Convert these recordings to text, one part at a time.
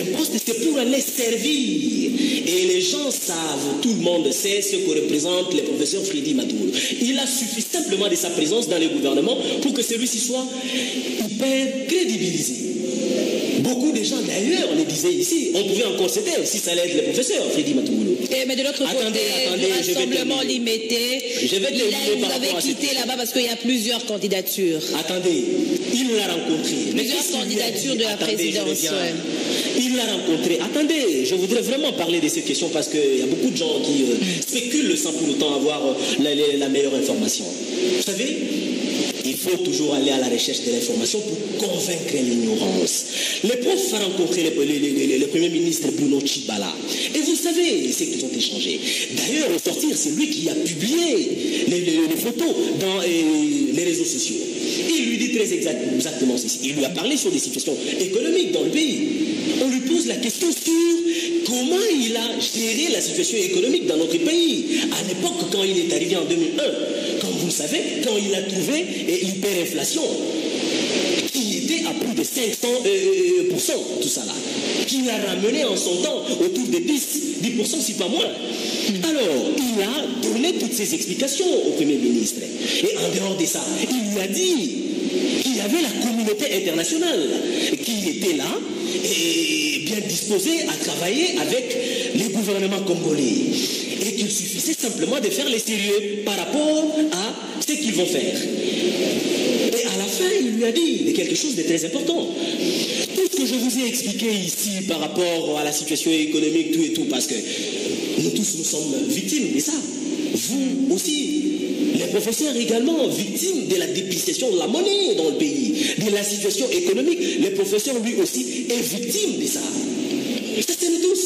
un poste, c'est pour aller servir. Et les gens savent, tout le monde sait ce que représente le professeur Freddy Matungulu. Il a suffi simplement de sa présence dans le gouvernement pour que celui-ci soit hyper crédibilisé. Beaucoup de gens d'ailleurs le disaient ici, on pouvait encore citer si ça allait être le professeur Freddy Matungulu. Mais de l'autre côté, le rassemblement limité, vous avez quitté là-bas parce qu'il y a plusieurs candidatures. Attendez, il l'a rencontré. Plusieurs candidatures de la présidence. Il l'a rencontré. Attendez, je voudrais vraiment parler de cette question parce qu'il y a beaucoup de gens qui spéculent sans pour autant avoir la meilleure information. Vous savez, il faut toujours aller à la recherche de l'information pour convaincre l'ignorance. Le prof a rencontré le Premier ministre Bruno Tshibala. Et vous savez ce qu'ils ont échangé. D'ailleurs, au sortir, c'est lui qui a publié les photos dans les réseaux sociaux. Il lui dit très exactement ceci. Il lui a parlé sur des situations économiques dans le pays. On lui pose la question sur comment il a géré la situation économique dans notre pays. À l'époque, quand il est arrivé en 2001, comme vous le savez, quand il a trouvé l'hyperinflation, qui était à plus de 500%, tout ça là, qui l'a ramené en son temps autour de 10%, si pas moins. Alors, il a donné toutes ces explications au Premier ministre. Et en dehors de ça, il lui a dit qu'il y avait la communauté internationale, qu'il était là et bien disposé à travailler avec les gouvernements congolais. Et qu'il suffisait simplement de faire les sérieux par rapport à ce qu'ils vont faire. Et à la fin, il lui a dit quelque chose de très important. Tout ce que je vous ai expliqué ici par rapport à la situation économique, tout et tout, parce que nous tous, nous sommes victimes de ça. Vous aussi, les professeurs également, victimes de la dépréciation de la monnaie dans le pays, de la situation économique. Le professeur, lui aussi, est victime de ça. Ça, c'est nous tous.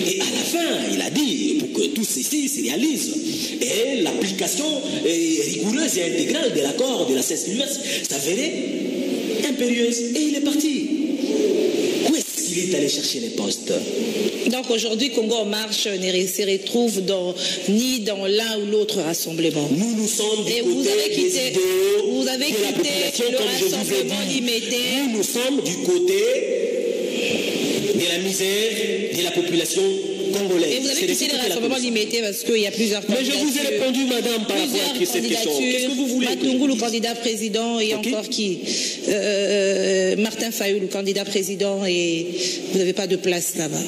Et à la fin, il a dit, pour que tout ceci se réalise, et l'application rigoureuse et intégrale de l'accord de la CES-US s'avérait impérieuse. Et il est parti. Où est-ce qu'il est allé chercher les postes? Donc aujourd'hui, Congo en marche ne se retrouve ni dans l'un ou l'autre rassemblement. Nous sommes du côté des idéaux, vous avez quitté le rassemblement limité. Nous sommes du côté de la misère de la population congolaise. Et vous avez quitté le rassemblement limité parce qu'il y a plusieurs candidatures. Mais je vous ai répondu, madame, par rapport à cette question. Qu'est-ce que vous voulez? Matungulu, le candidat président, et encore qui Martin Fayulu, le candidat président, et vous n'avez pas de place là-bas.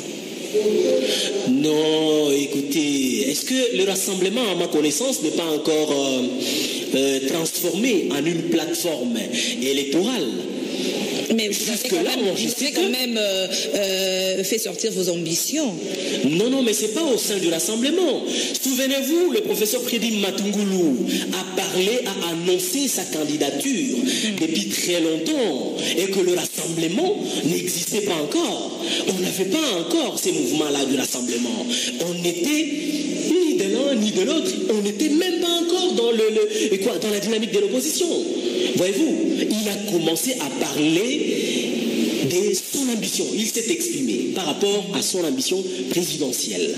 Non, écoutez, est-ce que le rassemblement, à ma connaissance, n'est pas encore transformé en une plateforme électorale? Mais vous avez quand même fait sortir vos ambitions. Non, mais ce n'est pas au sein du rassemblement. Souvenez-vous, le professeur Freddy Matungulu a parlé, a annoncé sa candidature depuis très longtemps et que le rassemblement n'existait pas encore. On n'avait pas encore ces mouvements-là du rassemblement. On était ni de l'un ni de l'autre. On n'était même pas encore dans la dynamique de l'opposition. Voyez-vous, il a commencé à parler de son ambition. Il s'est exprimé par rapport à son ambition présidentielle.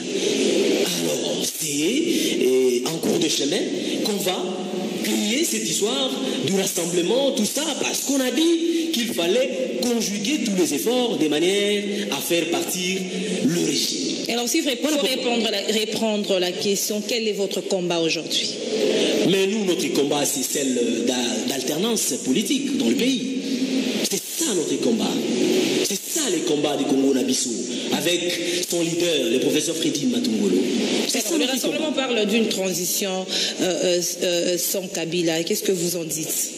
Alors, c'est en cours de chemin qu'on va créer cette histoire du rassemblement, tout ça, parce qu'on a dit qu'il fallait conjuguer tous les efforts de manière à faire partir le régime. Alors, si vous répondre la question, quel est votre combat aujourd'hui? Mais nous, notre combat, c'est celle d'alternance politique dans le pays. C'est ça notre combat. C'est ça le combat du Congo Nabiso, avec son leader, le professeur Freddy Matungulu. Le rassemblement parle d'une transition sans Kabila. Qu'est-ce que vous en dites?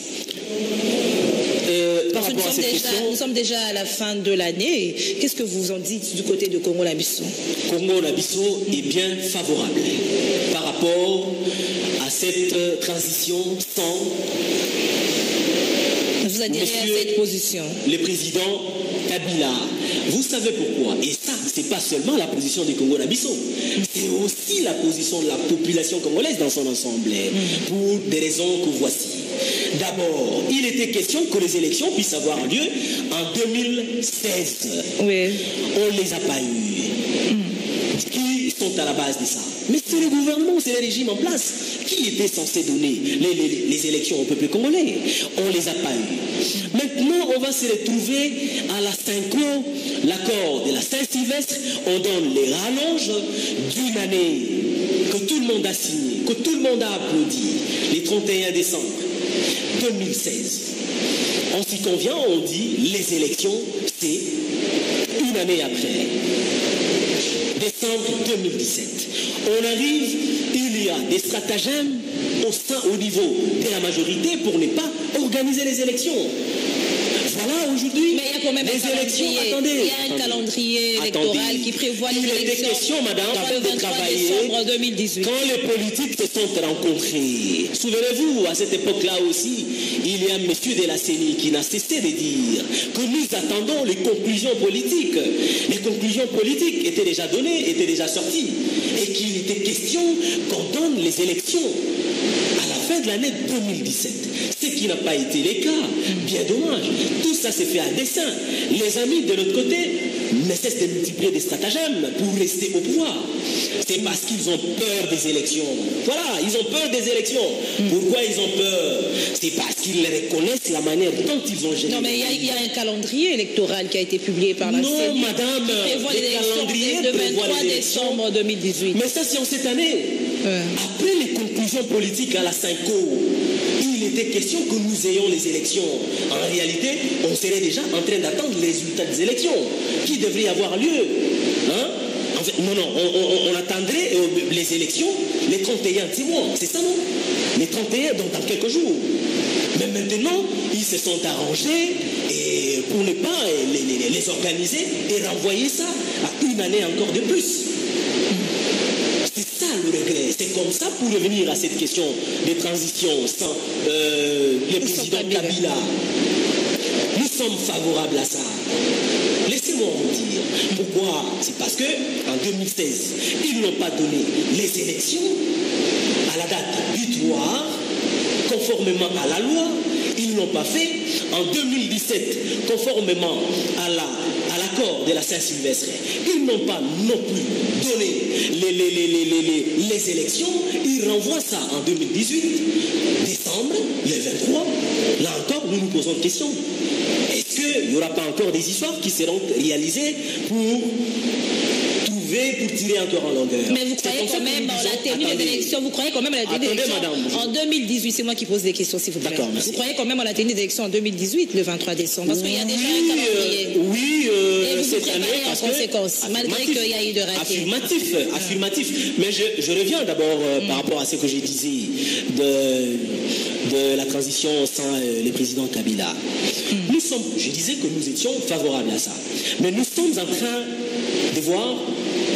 Nous sommes déjà à la fin de l'année. Qu'est-ce que vous en dites du côté de Congo Nabiso? Congo Nabiso est bien favorable par rapport à cette transition sans... Vous adhérez à cette position? Le président Kabila. Vous savez pourquoi? Et ça, ce n'est pas seulement la position du Congo Nabiso, c'est aussi la position de la population congolaise dans son ensemble, pour des raisons que voici. D'abord, il était question que les élections puissent avoir lieu en 2016. Oui. On ne les a pas eues. Qui sont à la base de ça? Mais c'est le gouvernement, c'est le régime en place qui était censé donner les élections au peuple congolais. On ne les a pas eues. Maintenant, on va se retrouver à la Cinco, l'accord de la Saint-Sylvestre. On donne les rallonges d'une année que tout le monde a signé, que tout le monde a applaudi, les 31 décembre 2016. On s'y convient, on dit les élections, c'est une année après. Décembre 2017. On arrive, il y a des stratagèmes au niveau de la majorité pour ne pas organiser les élections. Voilà aujourd'hui les élections. Attendez, il y a un calendrier électoral qui prévoit les élections. Il était question, madame, de travailler 2018. Quand les politiques se sont rencontrés. Souvenez-vous, à cette époque-là aussi, il y a un monsieur de la CENI qui n'a cessé de dire que nous attendons les conclusions politiques. Les conclusions politiques étaient déjà données, étaient déjà sorties. Et qu'il était question qu'on donne les élections à la fin de l'année 2017. Ce qui n'a pas été le cas. Bien dommage. Tout ça s'est fait à dessein. Les amis de l'autre côté ne cessent de multiplier des stratagèmes pour rester au pouvoir. C'est parce qu'ils ont peur des élections. Voilà, ils ont peur des élections. Pourquoi ils ont peur? C'est parce qu'ils reconnaissent la manière dont ils ont géré. Non, mais il y a un calendrier électoral qui a été publié par la CENI. Non, madame, qui prévoit les élections de 23 décembre 2018. Mais ça, c'est en cette année. Après les conclusions politiques à la Cinco, il était question que nous ayons les élections. En réalité, on serait déjà en train d'attendre les résultats des élections qui devraient avoir lieu. Hein? En fait, non, on attendrait les élections les 31 mois. C'est ça, non? Les 31 dans quelques jours. Mais maintenant, ils se sont arrangés et pour ne pas les organiser et renvoyer ça à une année encore de plus. C'est ça le regret. C'est comme ça pour revenir à cette question de transition sans le président Kabila. Nous sommes favorables à ça. Laissez-moi vous dire pourquoi. C'est parce qu'en 2016, ils n'ont pas donné les élections à la date butoir, conformément à la loi. Ils n'ont pas fait en 2017, conformément à l'accord de la Saint-Sylvestre. Ils n'ont pas non plus donné les élections. Ils renvoient ça en 2018, décembre, le 23. Là encore, nous nous posons une question. Est-ce qu'il n'y aura pas encore des histoires qui seront réalisées pour tirer encore en longueur? Mais vous croyez quand même à la tenue des élections? Vous croyez quand même à la tenue des élections en 2018? C'est moi qui pose des questions, s'il vous plaît. D'accord, merci. Vous croyez quand même à la tenue des élections en 2018, le 23 décembre? Parce qu'il y a déjà un calendrier. Oui, et vous cette année, en conséquence, malgré qu'il y a eu de ratés. Affirmatif. Mais je reviens d'abord par rapport à ce que je disais de la transition sans le président Kabila. Je disais que nous étions favorables à ça. Mais nous sommes en train de voir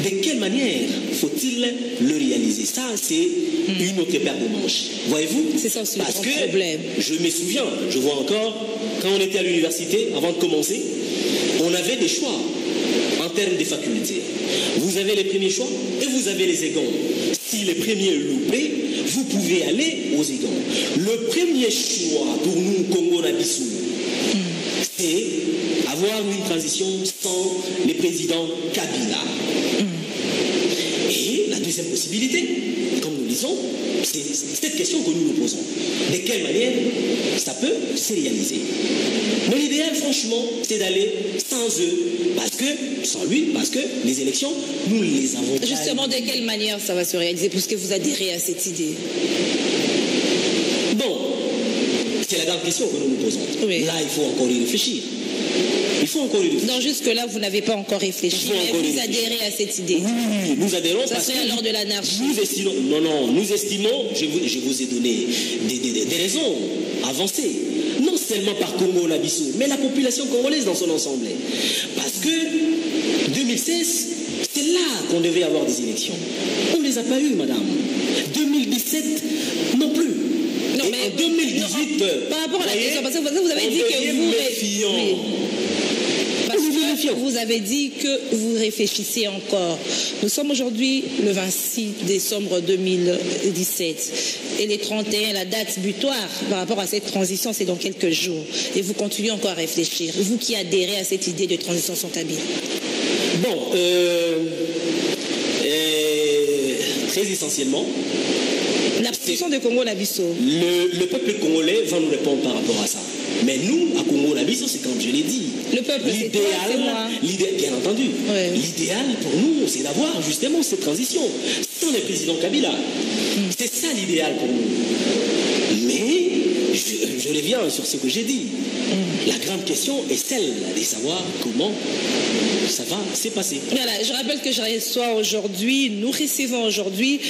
de quelle manière faut-il le réaliser. Ça, c'est une autre paire de manches. Voyez-vous? C'est ça aussi parce le que problème. Je me souviens, je vois encore, quand on était à l'université, avant de commencer, on avait des choix en termes de facultés. Vous avez les premiers choix et vous avez les seconds. Si les premiers loupés, vous pouvez aller aux seconds. Le premier choix pour nous, Congo-Nabissou, c'est avoir une transition sans le président Kabila. Et la deuxième possibilité, comme nous disons, c'est cette question que nous nous posons. De quelle manière ça peut se réaliser? Mais l'idéal, franchement, c'est d'aller sans eux, sans lui, parce que les élections, nous les avons pas. Justement, de quelle manière ça va se réaliser, puisque vous adhérez à cette idée? Bon, c'est la grande question que nous nous posons. Oui. Là, il faut encore y réfléchir. Non, jusque-là, vous n'avez pas encore réfléchi, mais vous adhérez à cette idée. Oui, nous adhérons ça parce serait que alors de l'anarchie. Nous estimons, je vous ai donné des raisons avancées, non seulement par Congo-Nabissou, mais la population congolaise dans son ensemble. Parce que 2016, c'est là qu'on devait avoir des élections. On ne les a pas eues, madame. 2017, non plus. Non, et mais en 2018, par rapport à la question, parce que vous avez dit que vous avez dit que vous réfléchissez encore. Nous sommes aujourd'hui le 26 décembre 2017 et les 31, la date butoir par rapport à cette transition, c'est dans quelques jours. Et vous continuez encore à réfléchir. Vous qui adhérez à cette idée de transition sans Kabila. Bon, très essentiellement, La position de Congo Nabiso. Le peuple congolais va nous répondre par rapport à ça. Mais nous, à Congo Nabiso, c'est comme je l'ai dit. Le peuple, c'est toi, c'est moi. Bien entendu. Ouais. L'idéal pour nous, c'est d'avoir justement cette transition sans le président Kabila. C'est ça l'idéal pour nous. Mais je reviens sur ce que j'ai dit. La grande question est celle de savoir comment ça va se passer. Voilà, je rappelle que nous recevons aujourd'hui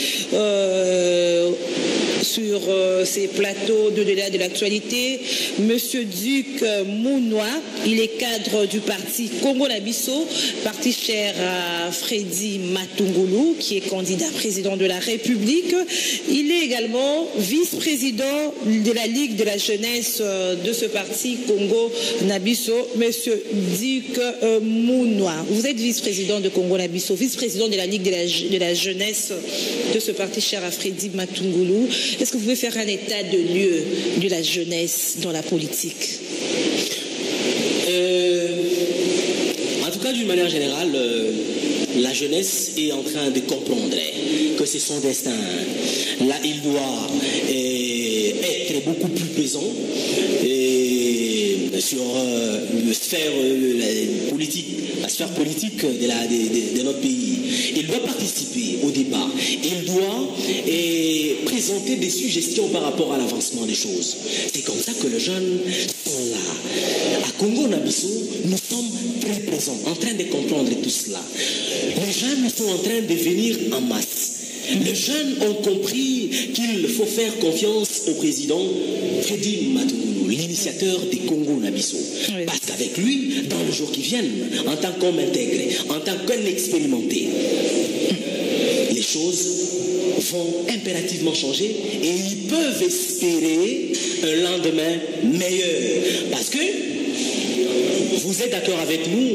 sur ces plateaux de débat de l'actualité, Monsieur Duc Mounoua. Il est cadre du parti Congo Nabiso, parti cher à Freddy Matungulu, qui est candidat président de la République. Il est également vice-président de la Ligue de la jeunesse de ce parti Congo Nabiso, Monsieur Duc Mounoua. Vous êtes vice-président de Congo Nabiso, vice-président de la Ligue de la jeunesse de ce parti cher à Freddy Matungulu. Est-ce que vous pouvez faire un état de lieu de la jeunesse dans la politique? En tout cas, d'une manière générale, la jeunesse est en train de comprendre que c'est son destin. Là, il doit être beaucoup plus présent sur la sphère politique de notre pays. Il doit participer au débat. Il doit présenter des suggestions par rapport à l'avancement des choses. C'est comme ça que les jeunes sont là. À Congo Nabiso, nous sommes très présents, en train de comprendre tout cela. Les jeunes sont en train de venir en masse. Les jeunes ont compris qu'il faut faire confiance au président Freddy Matungulu, l'initiateur des Congo Nabiso. Oui. Parce qu'avec lui, dans les jours qui viennent, en tant qu'homme intégré, en tant qu'homme expérimenté, les choses vont impérativement changer et ils peuvent espérer un lendemain meilleur. Parce que vous êtes d'accord avec nous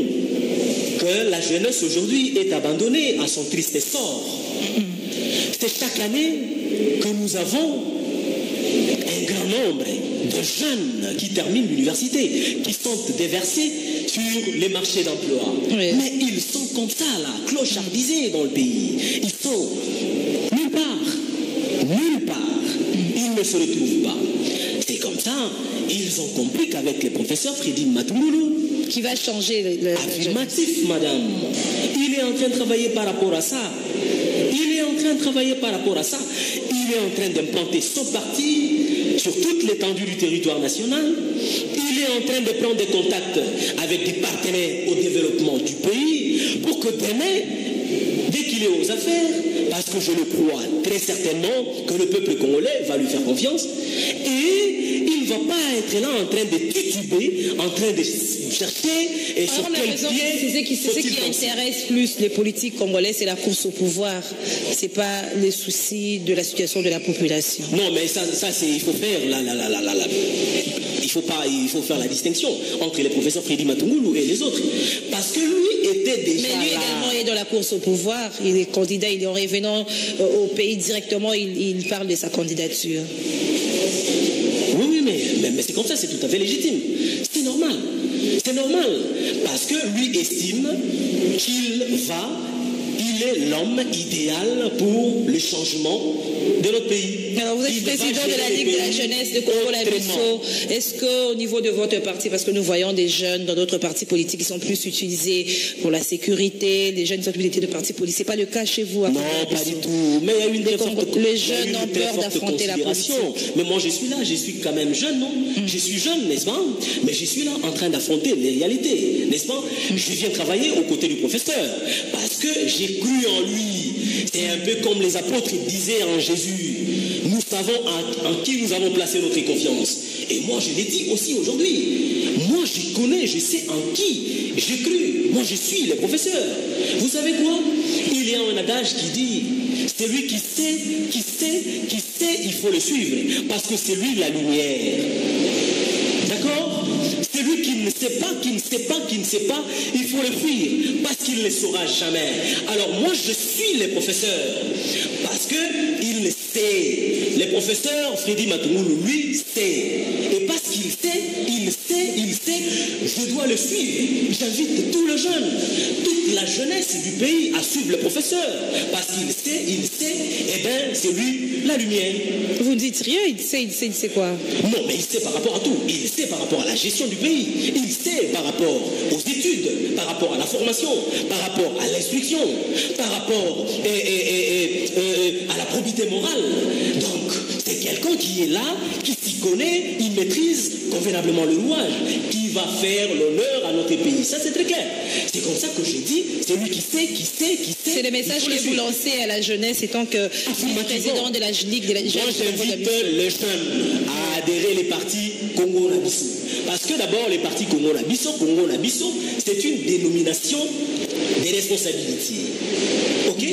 que la jeunesse aujourd'hui est abandonnée à son triste sort. C'est chaque année que nous avons un grand nombre de jeunes qui terminent l'université, qui sont déversés sur les marchés d'emploi. Oui. Mais ils sont comme ça, là, clochardisés dans le pays. Ils sont nulle part. Nulle part. Ils ne se retrouvent pas. C'est comme ça, ils ont compris qu'avec le professeur Freddy Matungulu, qui va changer le affirmatif, madame. Il est en train de travailler par rapport à ça. Il est en train de travailler par rapport à ça. Il est en train d'implanter son parti sur toute l'étendue du territoire national. Il est en train de prendre des contacts avec des partenaires au développement du pays pour que demain, dès qu'il est aux affaires, parce que je le crois très certainement que le peuple congolais va lui faire confiance, et il ne va pas être là en train de tituber, en train de chercher et sur quel pied. Ce qui intéresse plus les politiques congolais, c'est la course au pouvoir. C'est pas les soucis de la situation de la population. Non, mais ça c'est, il faut faire il faut faire la distinction entre les professeurs Freddy Matungulu et les autres. Parce que lui était déjà mais lui également est dans la course au pouvoir. Il est candidat, il est en revenant au pays directement, il parle de sa candidature. Oui, mais c'est comme ça, c'est tout à fait légitime. C'est normal. C'est normal. Parce que lui estime qu'il est l'homme idéal pour le changement de notre pays. Alors vous êtes président de la Ligue de la jeunesse de Congo Nabiso. Est-ce qu'au niveau de votre parti, parce que nous voyons des jeunes dans d'autres partis politiques qui sont plus utilisés pour la sécurité, des jeunes qui sont utilisés de partis politiques, c'est pas le cas chez vous? Non, pas du tout. Mais il y a une très forte les jeunes ont peur d'affronter la politique. Mais moi je suis là, je suis quand même jeune, non? Je suis jeune, n'est-ce pas? Mais je suis là en train d'affronter les réalités, n'est-ce pas? Je viens travailler aux côtés du professeur parce que j'ai cru en lui. C'est un peu comme les apôtres disaient en Jésus. Nous savons en qui nous avons placé notre confiance. Et moi, je l'ai dit aussi aujourd'hui. Moi, je connais, je sais en qui j'ai cru. Moi, je suis le professeur. Vous savez quoi? Il y a un adage qui dit, celui qui sait, il faut le suivre. Parce que c'est lui la lumière. D'accord? Celui qui ne sait pas, il faut le fuir, parce qu'il ne saura jamais. Alors moi, je suis le professeur, parce qu'il sait. Le professeur Freddy Matungulu, lui, sait. Et parce qu'il sait, je dois le suivre. J'invite tous les jeunes, toute la jeunesse du pays à suivre le professeur. Parce qu'il sait, eh bien, c'est lui la lumière. Vous ne dites rien, il sait quoi? Non, mais il sait par rapport à tout. Il sait par rapport à la gestion du pays. Il sait par rapport aux études, par rapport à la formation, par rapport à l'instruction, par rapport à la probité morale. Donc, c'est quelqu'un qui est là, qui s'y connaît, il maîtrise convenablement le louage, qui va faire l'honneur à notre pays. Ça, c'est très clair. C'est comme ça que je dis, c'est lui qui sait. C'est le message que vous lancez à la jeunesse, étant que président de la Ligue de la jeunesse. Moi, j'invite les jeunes à adhérer les partis Congo-Nabisso. Parce que d'abord, les partis Congo-Nabisso, c'est une dénomination des responsabilités. Ok?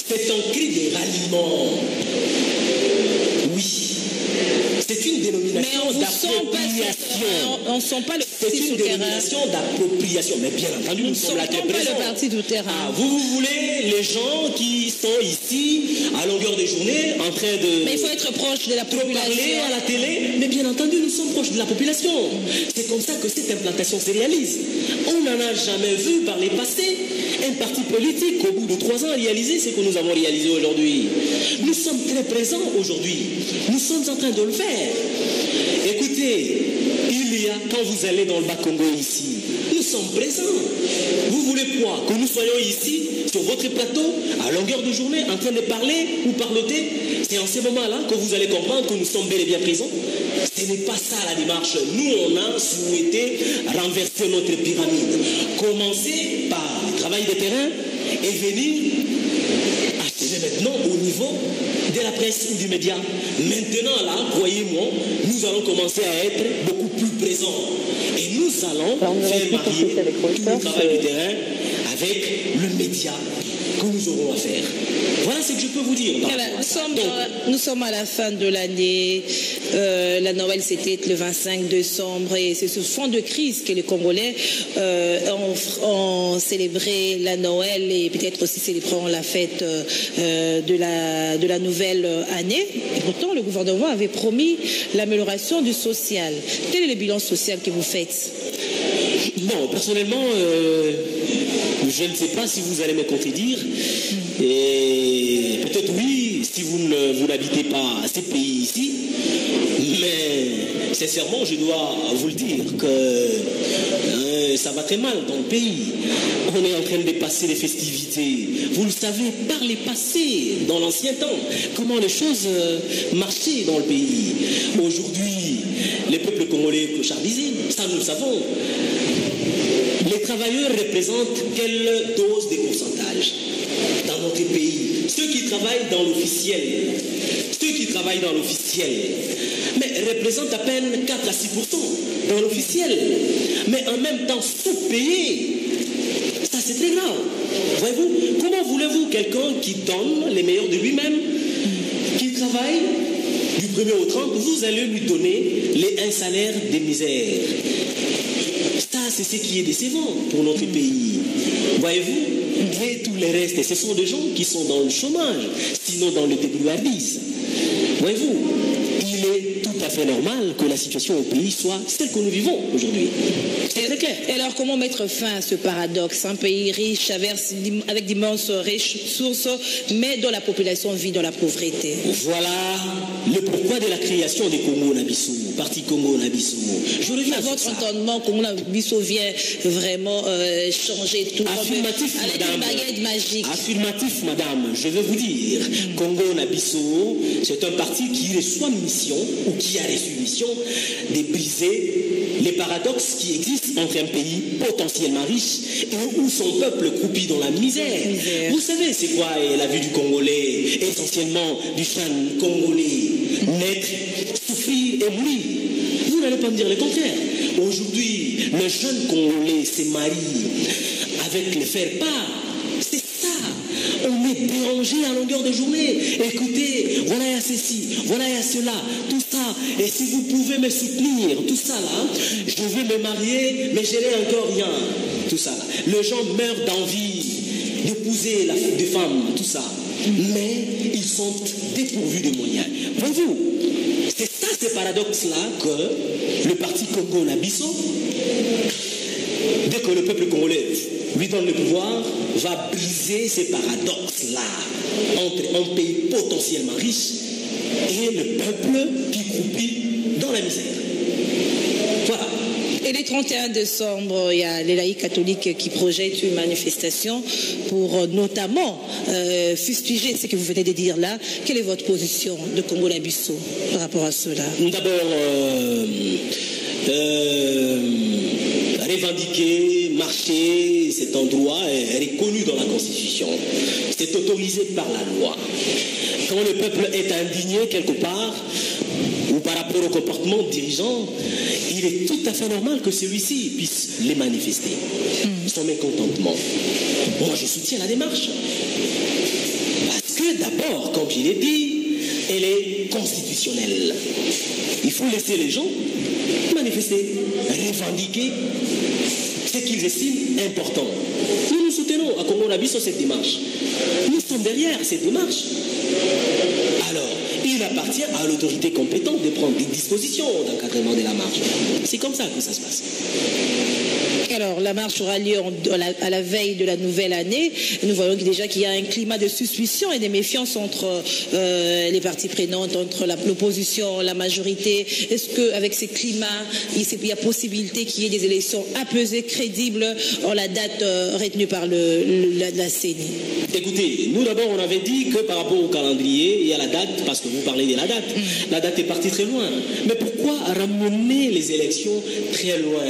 C'est un cri de ralliement. Oui. C'est une dénomination d'appropriation. On ne sent pas le C'est une dénomination d'appropriation. Mais bien entendu, nous sommes là très présents. Pas le parti tout terrain. Ah, vous voulez les gens qui sont ici à longueur de journée en train de... Mais il faut être proche de la population. Parler à la télé. Mais bien entendu, nous sommes proches de la population. C'est comme ça que cette implantation se réalise. On n'en a jamais vu par les passés un parti politique au bout de 3 ans réaliser ce que nous avons réalisé aujourd'hui. Nous sommes très présents aujourd'hui. Nous sommes en train de le faire. Écoutez, quand vous allez dans le Bas-Congo ici, nous sommes présents. Vous voulez quoi? Que nous soyons ici, sur votre plateau, à longueur de journée, en train de parler ou parloter? C'est en ces moments-là que vous allez comprendre que nous sommes bel et bien présents. Ce n'est pas ça la démarche. Nous, on a souhaité renverser notre pyramide. Commencer par le travail de terrain et venir acheter maintenant au niveau de la presse ou du média. Maintenant, là, croyez-moi, nous allons commencer à être beaucoup plus présents. Et nous allons faire marier tout le travail du terrain avec le média que nous aurons à faire. Voilà ce que je peux vous dire. Nous sommes à la fin de l'année. La Noël, c'était le 25 décembre. Et c'est ce fond de crise que les Congolais ont célébré la Noël et peut-être aussi célébreront la fête de la nouvelle année. Et pourtant, le gouvernement avait promis l'amélioration du social. Quel est le bilan social que vous faites? Non, personnellement, je ne sais pas si vous allez me contredire. Et peut-être oui, si vous n'habitez pas à ces pays ici. Mais sincèrement, je dois vous le dire que ça va très mal dans le pays. On est en train de passer les festivités. Vous le savez, par les passés, dans l'ancien temps, comment les choses marchaient dans le pays. Aujourd'hui, les peuples congolais clochardisés, ça nous le savons. Les travailleurs représentent quelle dose de pourcentage dans notre pays? Ceux qui travaillent dans l'officiel, mais représentent à peine 4 à 6% dans l'officiel, mais en même temps sous-payés. Ça, c'est très grave. Voyez-vous, comment voulez-vous quelqu'un qui donne les meilleurs de lui-même, qui travaille du 1er au 30, vous allez lui donner un salaire de misère? Ça, c'est ce qui est décevant pour notre pays. Voyez-vous, et tous les restes, ce sont des gens qui sont dans le chômage, sinon dans le débrouillardise. Voyez-vous, il est tout à fait normal que la situation au pays soit celle que nous vivons aujourd'hui. C'est très clair. Et alors, comment mettre fin à ce paradoxe? Un pays riche, avec d'immenses ressources, mais dont la population vit dans la pauvreté. Voilà le pourquoi de la création des Congo-Nabisso, parti Congo-Nabisso. Je reviens à votre entendement, Congo-Nabisso vient vraiment changer tout. Affirmatif, avec madame. Une baguette magique. Affirmatif, madame. Je vais vous dire, Congo-Nabisso, c'est un parti qui reçoit mission, ou qui a reçu mission, de briser les paradoxes qui existent entre un pays potentiellement riche et où son peuple croupit dans la misère. Vous savez, c'est quoi la vie du Congolais, essentiellement du jeune Congolais? Naître, souffrir et mourir. Vous n'allez pas me dire le contraire. Aujourd'hui, le jeune Congolais se marie avec le faire-part. C'est ça. On est dérangé à longueur de journée. Écoutez, voilà à ceci, voilà à cela, tout ça. Et si vous pouvez me soutenir, tout ça là, je vais me marier, mais je n'ai encore rien. Tout ça là. Les gens meurent d'envie d'épouser des femmes, tout ça. Mais ils sont dépourvus de moyens. Voyez-vous, c'est ça, ces paradoxes-là que le parti Congo-Nabisso dès que le peuple congolais lui donne le pouvoir, va briser ces paradoxes-là entre un pays potentiellement riche et le peuple qui croupit dans la misère. Voilà. Et le 31 décembre, il y a les laïcs catholiques qui projettent une manifestation pour notamment fustiger ce que vous venez de dire là. Quelle est votre position de Congo-Bissau par rapport à cela? D'abord, revendiquer, marcher, cet endroit est reconnu dans la Constitution. C'est autorisé par la loi. Quand le peuple est indigné quelque part, ou par rapport au comportement dirigeant, il est tout à fait normal que celui-ci puisse les manifester, son mécontentement. Moi, je soutiens la démarche. Parce que d'abord, comme je l'ai dit, elle est constitutionnelle. Il faut laisser les gens manifester, revendiquer ce qu'ils estiment important. Nous soutenons à Congo-Bissau cette démarche. Nous sommes derrière cette démarche. Alors, il appartient à l'autorité compétente de prendre des dispositions d'encadrement de la marche. C'est comme ça que ça se passe. Alors, la marche aura lieu à la veille de la nouvelle année. Nous voyons déjà qu'il y a un climat de suspicion et de méfiance entre les parties prenantes, entre l'opposition, la majorité. Est-ce qu'avec ce climat, il y a possibilité qu'il y ait des élections apaisées, crédibles, en la date retenue par la CENI? Écoutez, nous d'abord, on avait dit que par rapport au calendrier, il y a la date, parce que vous parlez de la date. La date est partie très loin. Mais pourquoi ramener les élections très loin?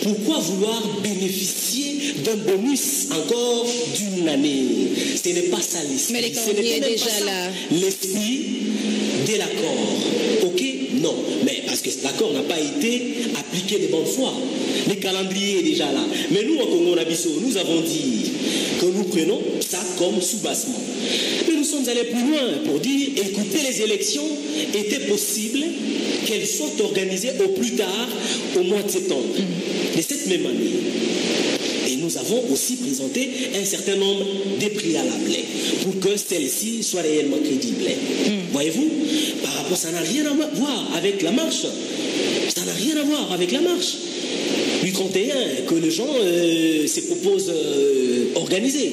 Pourquoi vouloir bénéficier d'un bonus encore d'une année? Ce n'est pas ça l'esprit. Mais les calendriers est déjà là. L'esprit de l'accord. Ok? Non. Mais parce que l'accord n'a pas été appliqué de bonne foi. Le calendrier est déjà là. Mais nous, au Congo-Bissau, nous avons dit que nous prenons ça comme soubassement. Mais nous sommes allés plus loin pour dire, écoutez, les élections étaient possibles qu'elles soient organisées au plus tard au mois de septembre de cette même année. Et nous avons aussi présenté un certain nombre de préalables pour que celle-ci soit réellement crédible. Voyez-vous, par rapport, ça n'a rien à voir avec la marche. Ça n'a rien à voir avec la marche. Du 31, que les gens se proposent organiser.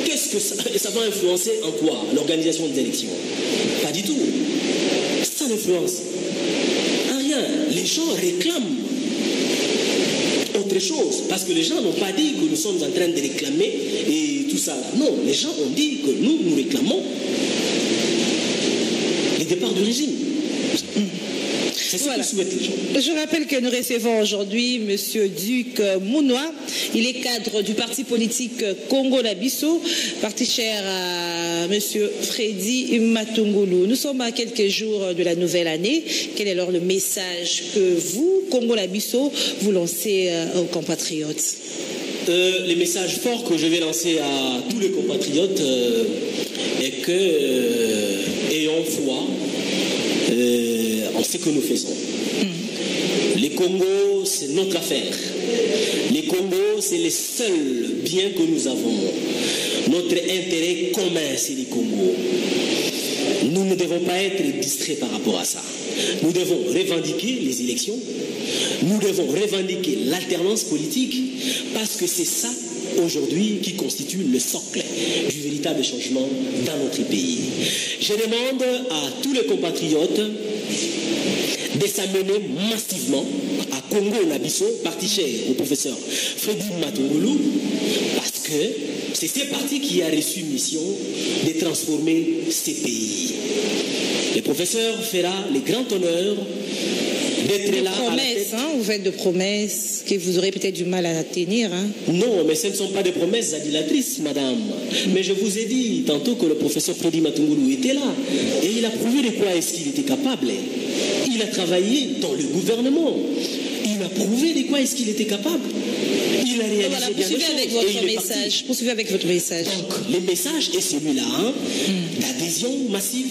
Qu'est-ce que ça va influencer en quoi? L'organisation des élections? Pas du tout. Ça n'influence en rien. Les gens réclament autre chose, parce que les gens n'ont pas dit que nous sommes en train de réclamer et tout ça. Non, les gens ont dit que nous réclamons le départ du régime. C'est ce que souhaitent les gens. Je rappelle que nous recevons aujourd'hui M. Duc Mounoua. Il est cadre du parti politique Congo-Bissau, parti cher à M. Freddy Matungulu. Nous sommes à quelques jours de la nouvelle année. Quel est alors le message que vous, Congo-Bissau, vous lancez aux compatriotes? Les messages forts que je vais lancer à tous les compatriotes est que ayons foi en ce que nous faisons. Les Congos, c'est notre affaire. Les Congos, c'est les seuls biens que nous avons. Notre intérêt commun, c'est les Congos. Nous ne devons pas être distraits par rapport à ça. Nous devons revendiquer les élections. Nous devons revendiquer l'alternance politique parce que c'est ça aujourd'hui qui constitue le socle du véritable changement dans notre pays. Je demande à tous les compatriotes de s'amener massivement à Congo-Bissau, parti cher au professeur Freddy Matungulu, parce que c'est ce parti qui a reçu mission de transformer ces pays. Le professeur fera le grand honneur d'être là. Promesses, vous faites de promesses que vous aurez peut-être du mal à tenir. Non, mais ce ne sont pas des promesses adilatrices, madame. Mais je vous ai dit tantôt que le professeur Freddy Matungulu était là. Et il a prouvé de quoi est-ce qu'il était capable. Il a travaillé dans le gouvernement. Il a prouvé de quoi est-ce qu'il était capable. Il a réalisé bien des choses. Poursuivez avec votre message. Donc, le message est celui-là, d'adhésion massive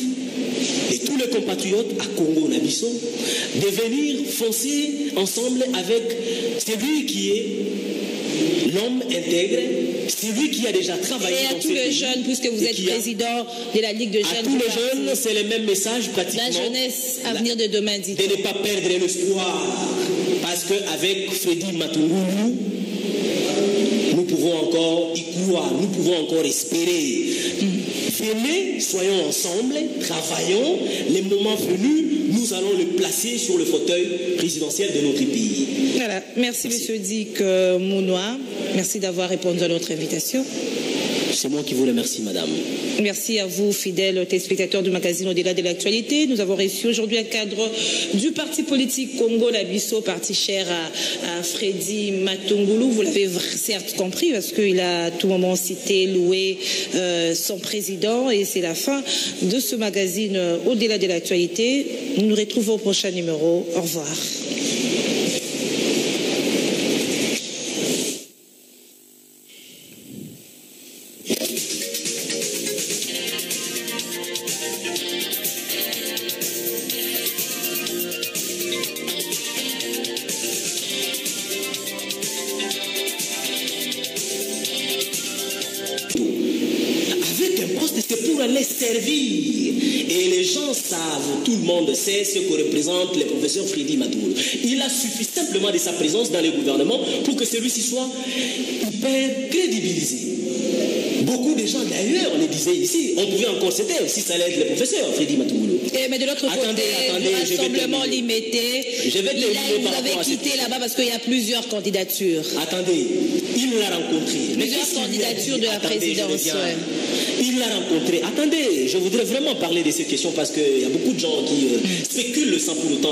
de tous les compatriotes à Congo-Bissau, de venir foncer ensemble avec celui qui est l'homme intègre, celui qui a déjà travaillé dans ce pays. Et à tous les jeunes, puisque vous êtes président de la Ligue de jeunes. À tous les jeunes, c'est le même message pratiquement. La jeunesse, avenir de demain, dit-on. De ne pas perdre l'espoir. Parce qu'avec Freddy Matungulu, pouvons encore espérer. Venez, soyons ensemble, travaillons. Les moments venus, nous allons le placer sur le fauteuil présidentiel de notre pays. Voilà. Merci, M. Dick Mounoua. Merci d'avoir répondu à notre invitation. C'est moi qui vous remercie, madame. Merci à vous, fidèles téléspectateurs du magazine Au-delà de l'actualité. Nous avons reçu aujourd'hui un cadre du parti politique Congo Labisso, parti cher à Freddy Matungulu. Vous l'avez certes compris parce qu'il a à tout moment cité, loué son président. Et c'est la fin de ce magazine Au-delà de l'actualité. Nous nous retrouvons au prochain numéro. Au revoir. Servir. Et les gens savent, tout le monde sait ce que représente le professeur Freddy Matungulu. Il a suffi simplement de sa présence dans le gouvernement pour que celui-ci soit hyper crédibilisé. Beaucoup de gens d'ailleurs le disaient ici, on pouvait encore citer si ça allait être le professeur Freddy Matungulu. Mais de l'autre côté, le rassemblement limité, vous avez quitté là-bas parce qu'il y a plusieurs candidatures. Attendez, il l'a rencontré. Plusieurs candidatures de la présidence. Il l'a rencontré. Attendez, je voudrais vraiment parler de cette question parce qu'il y a beaucoup de gens qui spéculent sans pour autant